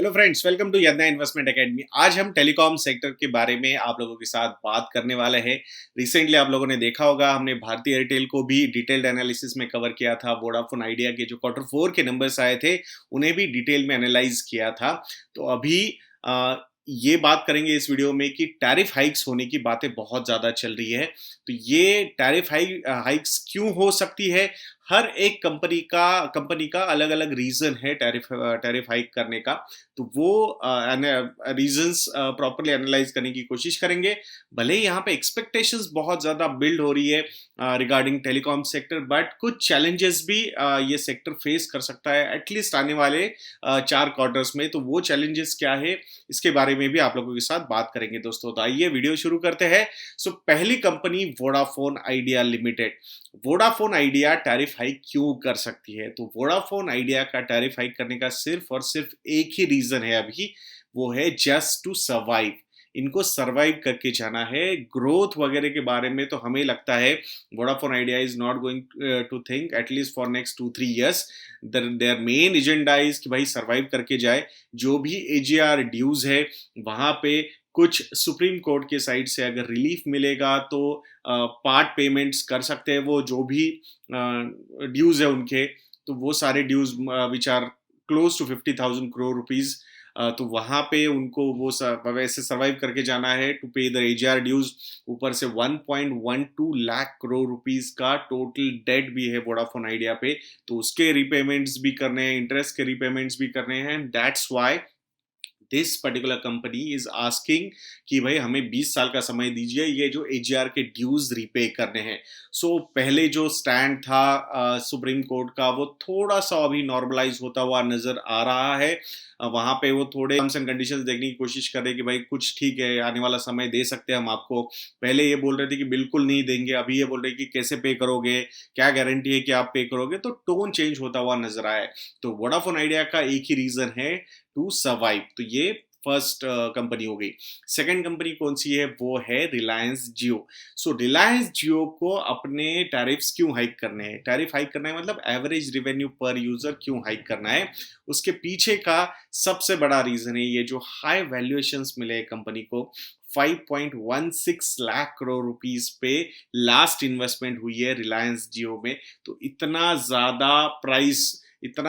Hello friends, welcome to Yadnya investment academy. आज हम telecom sector के बारे में आप लोगों के साथ बात करने वाले हैं। रिसेंटली आप लोगों ने देखा होगा, हमने भारतीय एयरटेल को भी डिटेल्ड एनालिसिस में कवर किया था। वोडाफोन आइडिया के जो क्वार्टर 4 के नंबर्स आए थे, उन्हें भी डिटेल में एनालाइज किया था। तो अभी ये बात करेंगे इस वीडियो में कि टैरिफ हाइक्स होने की बातें बहुत ज़्यादा चल रही है। तो ये टैरिफ हाइक्स क्यों हो सकती है? हर एक कंपनी का अलग-अलग रीज़न है टैरिफ हाइक करने का। तो वो रीज़न्स प्रॉपर्ली एनालाइज़ करने की कोशिश करेंगे। भले ही यहाँ पे एक्सपेक्टेशंस बहुत ज़्यादा बिल्ड हो रही है रिगार्डिंग टेलीकॉम सेक्टर, बट कुछ चैलेंजेस भी ये सेक्टर फेस कर सकता है एटलीस्ट आने वाले 4 क्वार्टर्स में। तो वो चैलेंजेस क्या है, इसके बारे में भी आप लोगों के साथ बात करेंगे दोस्तों। तो आइए वीडियो शुरू करते हैं। सो पहली company Vodafone idea limited. Vodafone idea tariff hike क्यों कर सकती है? तो वोडाफोन आइडिया का टैरिफ हाइक करने का सिर्फ और सिर्फ एक ही रीजन है अभी, वो है जस्ट टू सर्वाइव। इनको सर्वाइव करके जाना है। ग्रोथ वगैरह के बारे में तो हमें लगता है Vodafone Idea is not going to think at least for next 2-3 years। Their main agenda is कि भाई सर्वाइव करके जाए। जो भी एजीआर ड्यूज है वहां पे कुछ सुप्रीम कोर्ट के साइड से अगर रिलीफ मिलेगा तो पार्ट पेमेंट्स कर सकते हैं। वो जो भी ड्यूज है उनके, तो वो सारे dues which are close to 50,000 crore rupees, तो वहां पे उनको वो वैसे सर्वाइव करके जाना है टू पे द एजीआर ड्यूज। ऊपर से 1.12 लाख करोड़ रुपीज का टोटल डेट भी है वोडाफोन आइडिया पे। तो उसके रिपेमेंट्स भी करने हैं, इंटरेस्ट के रिपेमेंट्स भी करने हैं। That's why this particular company is asking कि भाई हमें 20 साल का समय दीजिए ये जो एजीआर के ड्यूज रीपे करने हैं। सो पहले जो स्टैंड था सुप्रीम कोर्ट का, वो थोड़ा सा अभी नॉर्मलाइज होता हुआ नजर आ रहा है। वहां पे वो थोड़े टर्म्स एंड कंडीशंस देखने की कोशिश कर रहे हैं कि भाई कुछ ठीक है, आने वाला समय दे सकते हैं हम आपको। पहले ये बोल रहे थे कि बिल्कुल नहीं देंगे, अभी ये बोल रहे हैं कि कैसे पे करोगे, क्या गारंटी है कि आप पे करोगे। तो टोन चेंज होता हुआ नजर आया है। तो वोडाफोन आइडिया का एक ही रीजन है, टू सर्वाइव। तो ये फर्स्ट कंपनी हो गई। सेकंड कंपनी कौन सी है? वो है रिलायंस जियो। सो रिलायंस जियो को अपने टैरिफ्स क्यों हाइक करने हैं? टैरिफ हाइक करना है मतलब एवरेज रिवेन्यू पर यूजर क्यों हाइक करना है? उसके पीछे का सबसे बड़ा रीजन है ये जो हाई वैल्यूएशंस मिले कंपनी को। 5.16 लाख करोड़ रुपीस पे लास्ट इन्वेस्टमेंट हुई है रिलायंस जियो में। तो इतना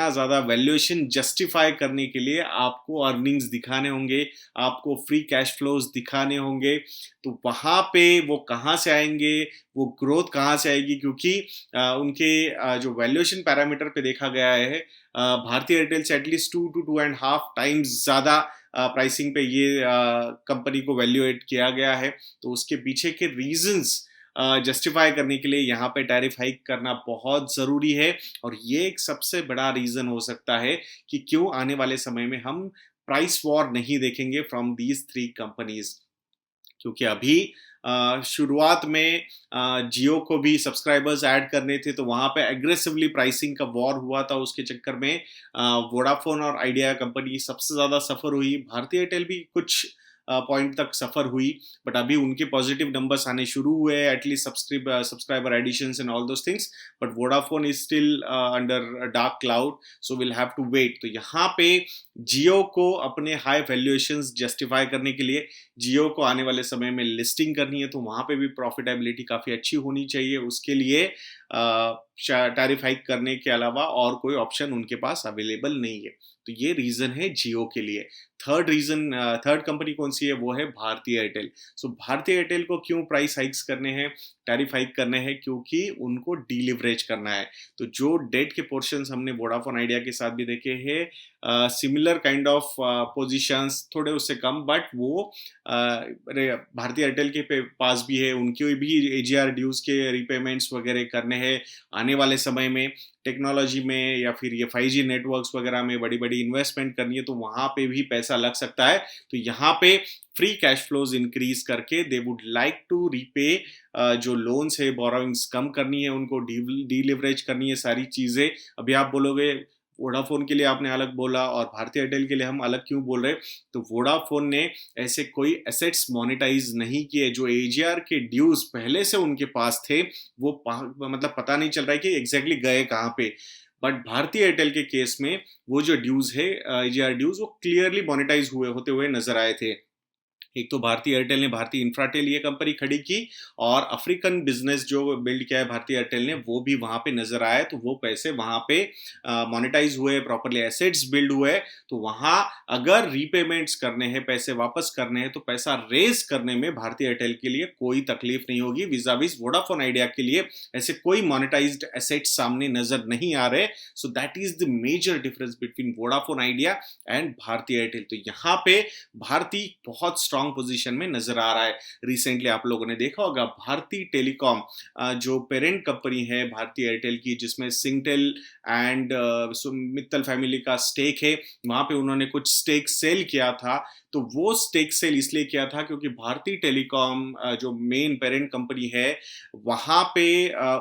ज्यादा वैल्यूएशन जस्टिफाई करने के लिए आपको अर्निंग्स दिखाने होंगे, आपको फ्री कैश फ्लोज दिखाने होंगे। तो वहां पे वो कहाँ से आएंगे, वो ग्रोथ कहाँ से आएगी? क्योंकि उनके जो वैल्यूएशन पैरामीटर पे देखा गया है, भारतीय एयरटेल से एटलीस्ट 2 to 2.5 times ज्यादा प्राइसिंग पे ये कंपनी को वैल्यूएट किया गया है। तो उसके पीछे के रीजंस जस्टिफाई करने के लिए यहाँ पे टैरिफ हाइक करना बहुत जरूरी है। और ये एक सबसे बड़ा रीजन हो सकता है कि क्यों आने वाले समय में हम प्राइस वॉर नहीं देखेंगे फ्रॉम दीज 3 कंपनीज। क्योंकि अभी शुरुआत में जियो को भी सब्सक्राइबर्स ऐड करने थे, तो वहां पे एग्रेसिवली प्राइसिंग का वॉर हुआ था। उसके चक्कर में वोडाफोन और आइडिया कंपनी सबसे ज्यादा सफर हुई। भारतीय एयरटेल भी कुछ पॉइंट तक सफर हुई, बट अभी उनके पॉजिटिव नंबर्स आने शुरू हुए, at least subscriber additions and all those things. But Vodafone is still under dark cloud, so will have to wait. तो यहाँ पे जियो को अपने हाई वैल्यूएशंस जस्टिफाई करने के लिए जियो को आने वाले समय में लिस्टिंग करनी है, तो वहां पे भी प्रॉफिटेबिलिटी काफी अच्छी होनी चाहिए। उसके लिए टैरिफ हाइक करने के अलावा और कोई ऑप्शन उनके पास अवेलेबल नहीं है। तो ये रीजन है जियो के लिए। थर्ड कंपनी कौन सी है? वो है भारतीय एयरटेल। सो भारतीय एयरटेल को क्यों प्राइस हाइक्स करने हैं, टैरिफ हाइक करने हैं? क्योंकि उनको डीलिवरेज करना है। तो जो डेट के पोर्शंस हमने वोडाफोन आइडिया के साथ भी देखे हैं, सिमिलर काइंड ऑफ पोजीशंस, थोड़े उससे कम, बट वो भारतीय एयरटेल के पास भी है। उनके भी एजीआर ड्यूज के रिपेमेंट्स वगैरह करने हैं आने वाले समय में। टेक्नोलॉजी में या फिर ये 5G नेटवर्क्स वगैरह में बड़ी बड़ी इन्वेस्टमेंट करनी है, तो वहां पे भी पैसा लग सकता है। तो यहाँ पे फ्री कैश फ्लोज इंक्रीज करके they would like to repay जो लोन्स है, बोरोइंग्स कम करनी है, उनको डीलिवरेज करनी है, सारी चीजें। अभी आप बोलोगे वोडाफोन के लिए आपने अलग बोला और भारतीय एयरटेल के लिए हम अलग क्यों बोल रहे हैं? तो वोडाफोन ने ऐसे कोई एसेट्स मोनेटाइज नहीं किए। जो एजीआर के ड्यूज पहले से उनके पास थे, वो मतलब पता नहीं चल रहा है कि एग्जैक्टली गए कहाँ पे। बट भारतीय एयरटेल के केस में वो जो ड्यूज है, AGR ड्यूज, वो क्लियरली मोनेटाइज हुए होते हुए नजर आए थे। एक तो भारतीय एयरटेल ने भारतीय इंफ्राटेल ये कंपनी खड़ी की, और अफ्रीकन बिजनेस जो बिल्ड किया है भारतीय एयरटेल ने, वो भी वहां पे नजर आया। तो वो पैसे वहां पे मोनेटाइज हुए, प्रॉपरली एसेट्स बिल्ड हुए। तो वहां अगर रीपेमेंट्स करने हैं, पैसे वापस करने हैं, तो पैसा रेज करने में भारतीय एयरटेल के लिए कोई तकलीफ नहीं होगी। विजाविज वोडाफोन आइडिया के लिए ऐसे कोई मोनेटाइज्ड एसेट्स सामने नजर नहीं आ रहे। So that is the major difference between Vodafone Idea and Bharti Airtel. तो यहाँ पे भारती बहुत स्ट्रांग पोजीशन में नजर आ रहा है। रिसेंटली आप लोगों ने देखा होगा, भारती टेलीकॉम जो पेरेंट कंपनी है भारतीय एयरटेल की, जिसमें सिंगटेल एंड मित्तल फैमिली का स्टेक है, वहां पे उन्होंने कुछ स्टेक सेल किया था। तो वो स्टेक सेल इसलिए किया था क्योंकि भारती टेलीकॉम जो मेन पेरेंट कंपनी है, वहां पे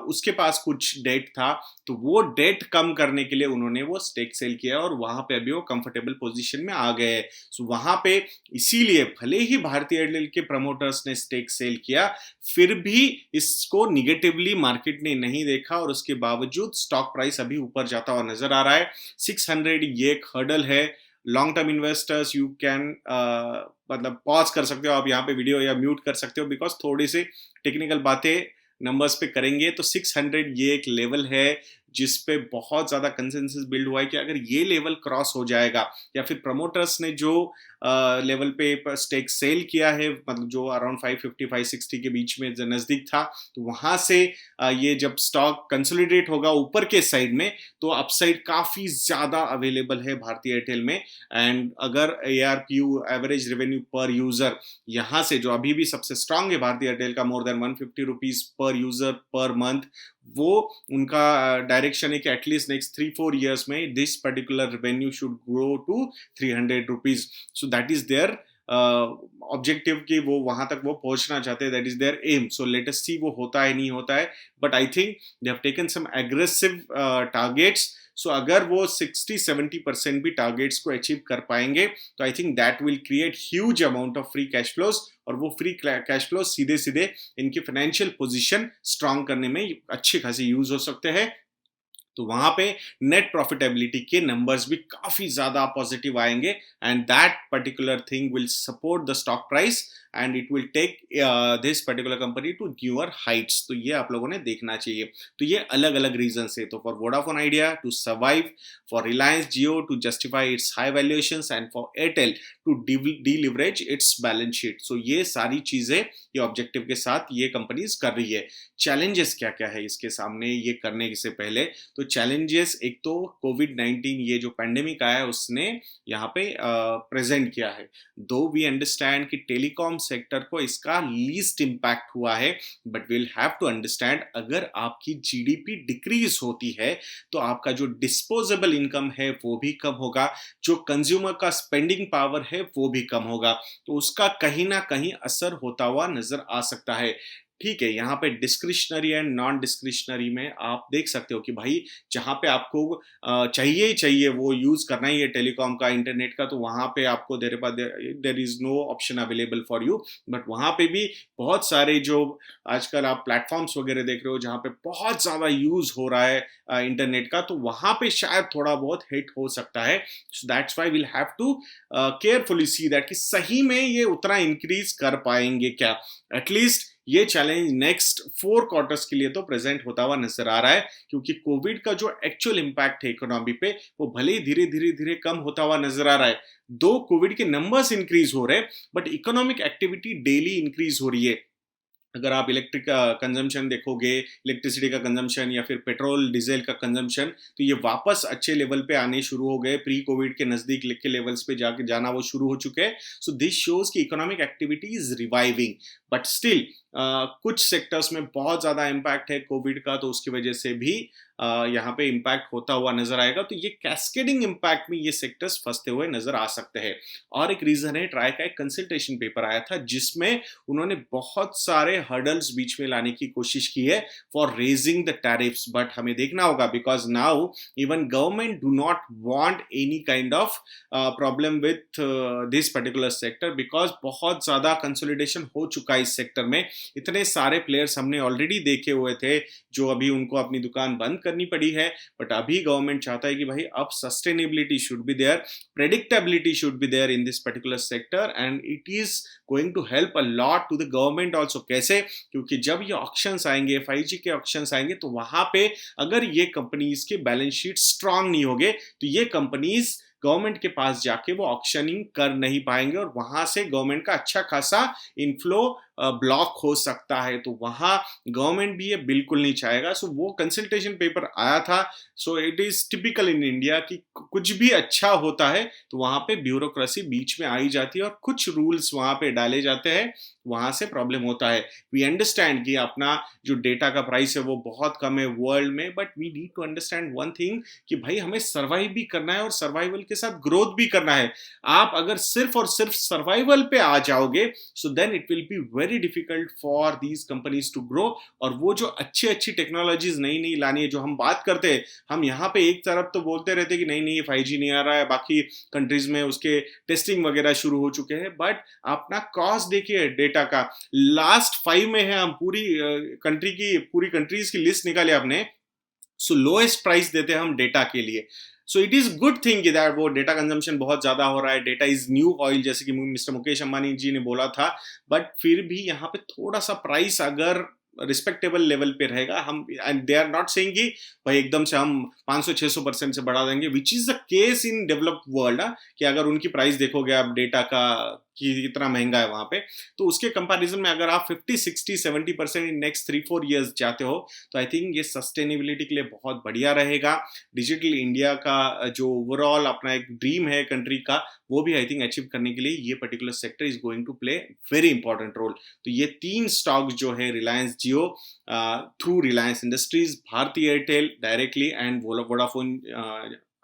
उसके पास कुछ डेट था। तो वो डेट कम करने के लिए उन्होंने वो स्टेक सेल किया, और वहां पे अभी वो कंफर्टेबल पोजीशन में आ गए। सो वहां पे इसीलिए भले ही भारतीय एयरटेल के प्रमोटर्स ने स्टेक सेल किया, फिर भी इसको निगेटिवली मार्केट ने नहीं देखा, और उसके बावजूद स्टॉक प्राइस अभी ऊपर जाता हुआ नजर आ रहा है। 600 ये एक हर्डल है। Long term investors you can मतलब पॉज कर सकते हो आप यहाँ पे वीडियो, या म्यूट कर सकते हो, बिकॉज थोड़ी सी टेक्निकल बातें नंबर्स पे करेंगे। तो 600 ये एक लेवल है जिस पे बहुत ज्यादा कंसेंसस बिल्ड हुआ है कि अगर ये लेवल क्रॉस हो जाएगा, या फिर प्रमोटर्स ने जो लेवल पे स्टेक सेल किया है, मतलब जो अराउंड 550 560 के बीच में नजदीक था, तो वहां से ये जब स्टॉक कंसोलिडेट होगा ऊपर के साइड में, तो अपसाइड काफी ज्यादा अवेलेबल है भारतीय एयरटेल में। एंड अगर ARPU, एवरेज रेवेन्यू पर यूजर, यहाँ से जो अभी भी सबसे स्ट्रांग है भारतीय एयरटेल का, more than 150 rupees per user per month, वो उनका डायरेक्शन है कि एटलीस्ट नेक्स्ट 3-4 ईयर्स में this particular revenue should grow to 300 rupees. So that is their objective कि वो वहां तक वो पहुंचना चाहते हैं, that is their aim. So let us see वो होता है नहीं होता है, but I think they have taken some aggressive targets. So अगर वो 60-70% भी टारगेट्स को अचीव कर पाएंगे, तो I think that will create huge amount of free cash flows, और वो फ्री कैश फ्लो सीधे सीधे इनकी फाइनेंशियल पोजीशन स्ट्रांग करने में अच्छे खासे यूज हो सकते हैं। तो वहां पे नेट प्रॉफिटेबिलिटी के नंबर्स भी काफी ज्यादा पॉजिटिव आएंगे, and that particular thing will support the stock price, and it will take this particular company to newer heights. तो ये आप लोगों ने देखना चाहिए। तो ये अलग अलग रीजन है। तो for Vodafone Idea to survive, for Reliance Jio to justify its high valuations, and for Airtel to deleverage its balance sheet. So ये सारी चीजें ये ऑब्जेक्टिव के साथ ये कंपनीज कर रही है। चैलेंजेस क्या क्या है इसके सामने ये करने से पहले? तो चैलेंजेस, एक तो कोविड-19 ये जो पैंडेमिक आया है उसने यहाँ पे प्रेजेंट किया है। दो वी अंडरस्टैंड कि टेलीकॉम सेक्टर को इसका लीस्ट इम्पैक्ट हुआ है, but will have to understand अगर आपकी जीडीपी डिक्रीज होती है तो आपका जो डिस्पोजेबल इनकम है वो भी कम होगा, जो कंज्यूमर का स्पेंडिंग पावर है वो भी कम होगा। तो उसका कहीं ना कहीं असर होता हुआ नजर आ सकता है। ठीक है, यहाँ पे डिस्क्रिशनरी एंड नॉन डिस्क्रिशनरी में आप देख सकते हो कि भाई जहाँ पे आपको चाहिए ही चाहिए वो यूज करना ही है टेलीकॉम का, इंटरनेट का, तो वहां पे आपको there is no option available for you. But वहां पे भी बहुत सारे जो आजकल आप प्लेटफॉर्म्स वगैरह देख रहे हो जहाँ पे बहुत ज्यादा यूज हो रहा है इंटरनेट का, तो वहां पे शायद थोड़ा बहुत हिट हो सकता है। So that's why will have to carefully see that कि सही में ये उतना इंक्रीज कर पाएंगे क्या। एटलीस्ट ये चैलेंज नेक्स्ट 4 क्वार्टर्स के लिए तो प्रेजेंट होता हुआ नजर आ रहा है, क्योंकि कोविड का जो एक्चुअल इंपैक्ट है इकोनॉमी पे वो भले ही धीरे धीरे धीरे कम होता हुआ नजर आ रहा है। दो कोविड के नंबर्स इंक्रीज हो रहे हैं, but economic activity daily increase हो रही है। अगर आप इलेक्ट्रिक कंजम्पशन देखोगे, इलेक्ट्रिसिटी का कंजम्पशन या फिर पेट्रोल डीजल का कंजम्पशन, तो ये वापस अच्छे लेवल पे आने शुरू हो गए, प्री कोविड के नजदीक के लेवल्स पे जाके जाना वो शुरू हो चुके हैं। सो दिस शोज कि economic activity is reviving, but still कुछ सेक्टर्स में बहुत ज्यादा इम्पैक्ट है कोविड का, तो उसकी वजह से भी यहाँ पे इम्पैक्ट होता हुआ नजर आएगा। तो ये कैस्केडिंग इम्पैक्ट में ये सेक्टर्स फंसते हुए नजर आ सकते हैं। और एक रीजन है, ट्राई का एक कंसल्टेशन पेपर आया था जिसमें उन्होंने बहुत सारे हर्डल्स बीच में लाने की कोशिश की है for raising the tariffs, but हमें देखना होगा because now even government do not want any kind of problem with this particular sector, because बहुत ज्यादा कंसोलिडेशन हो चुका है इस सेक्टर में। इतने सारे प्लेयर्स हमने ऑलरेडी देखे हुए थे जो अभी उनको अपनी दुकान बंद करनी पड़ी है, बट अभी गवर्नमेंट चाहता है कि भाई अब sustainability should be there, predictability should be there in this particular sector, and it is going to help a lot to the government also. कैसे? क्योंकि जब ये ऑक्शंस आएंगे, 5G के ऑक्शंस आएंगे, तो वहां पे अगर ये कंपनीज के बैलेंस शीट स्ट्रांग नहीं होगे तो ये कंपनीज गवर्नमेंट के पास जाके वो ऑक्शनिंग कर नहीं पाएंगे और वहां से गवर्नमेंट का अच्छा खासा इनफ्लो ब्लॉक हो सकता है। तो वहां गवर्नमेंट भी ये बिल्कुल नहीं चाहेगा। सो वो कंसल्टेशन पेपर आया था। So it is typical in India कि कुछ भी अच्छा होता है तो वहां पे ब्यूरोक्रेसी बीच में आई जाती है और कुछ रूल्स वहां पे डाले जाते हैं, वहां से प्रॉब्लम होता है। वी अंडरस्टैंड कि अपना जो डेटा का प्राइस है वो बहुत कम है वर्ल्ड में, but we need to understand one thing कि भाई हमें सर्वाइव भी करना है और सर्वाइवल के साथ ग्रोथ भी करना है। आप अगर सिर्फ और सिर्फ सर्वाइवल पे आ जाओगे so then it will be very difficult for these companies to grow. और वो जो अच्छी अच्छी टेक्नोलॉजीज नई नई लानी है, जो हम बात करते हैं, हम यहाँ पे एक तरफ तो बोलते रहते हैं कि नहीं नहीं ये 5G नहीं आ रहा है, बाकी कंट्रीज में उसके टेस्टिंग वगैरह शुरू हो चुके हैं, बट अपना कॉस्ट देखिए डेटा का, लास्ट 5 में है, हम पूरी पूरी कंट्रीज की लिस्ट निकाले आपने, सो लोएस्ट प्राइस देते हैं हम डेटा के लिए। So it is good thing कि दैट वो डेटा कंजम्पशन बहुत ज्यादा हो रहा है, डेटा इज न्यू ऑयल जैसे कि मिस्टर मुकेश अंबानी जी ने बोला था, बट फिर भी यहाँ पे थोड़ा सा प्राइस अगर रिस्पेक्टेबल लेवल पे रहेगा, हम and they are not saying कि भाई एकदम से हम 500-600% से बढ़ा देंगे, which is the case in developed world, कि अगर उनकी प्राइस देखोगे आप डेटा का कि कितना महंगा है वहां पे, तो उसके कंपैरिजन में अगर आप 50-60-70% इन नेक्स्ट 3-4 इयर्स जाते हो तो आई थिंक ये सस्टेनेबिलिटी के लिए बहुत बढ़िया रहेगा। डिजिटल इंडिया का जो ओवरऑल अपना एक ड्रीम है कंट्री का, वो भी आई थिंक अचीव करने के लिए ये particular sector is going to play very important role. तो ये 3 स्टॉक्स जो है, Reliance Jio through Reliance Industries, Bharti Airtel directly and Vodafone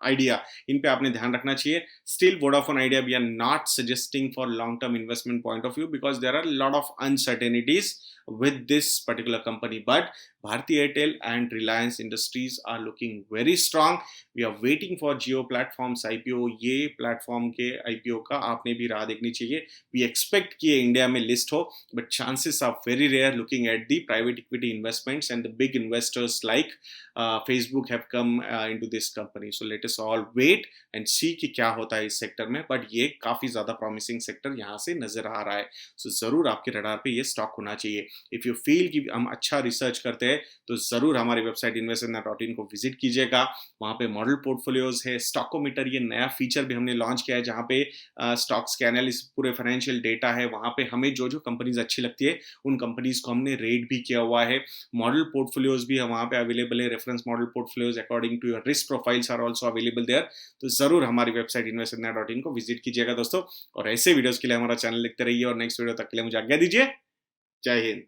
Idea, इन पे आपने ध्यान रखना चाहिए। Still Vodafone Idea we are not suggesting for long term investment point of view because there are lot of uncertainties with this particular company, but Bharti Airtel and Reliance Industries are looking very strong. We are waiting for Jio platforms IPO। ये platform के IPO का आपने भी राह देखनी चाहिए। We expect कि ये इंडिया में लिस्ट हो, but chances are very rare looking at the private equity investments and the big investors like Facebook have come into this company। So let us all wait and see कि क्या होता है इस sector में, but ये काफी ज्यादा promising sector यहाँ से नजर आ रहा है। So जरूर आपके रडार पे ये स्टॉक होना चाहिए। इफ यू फील कि हम अच्छा रिसर्च करते हैं तो जरूर हमारी वेबसाइट investor.in को विजिट कीजिएगा। वहां पे मॉडल पोर्टफोलियोज है, स्टॉकोमीटर ये नया फीचर भी हमने लॉन्च किया है जहां पे स्टॉक्स के एनालिसिस, पूरे फाइनेंशियल डेटा है, वहां पे हमें जो जो कंपनीज अच्छी लगती है उन कंपनीज को हमने रेट भी किया हुआ है। मॉडल पोर्टफोलियोज भी वहां पे अवेलेबल है, reference model portfolios according to your risk profiles are also available there. तो जरूर हमारी वेबसाइट investor.in को विजिट कीजिएगा दोस्तों, और ऐसे वीडियोज के लिए हमारा चैनल लिखते रहिए, और नेक्स्ट वीडियो तक के लिए मुझे आज्ञा दीजिए। जय हिंद।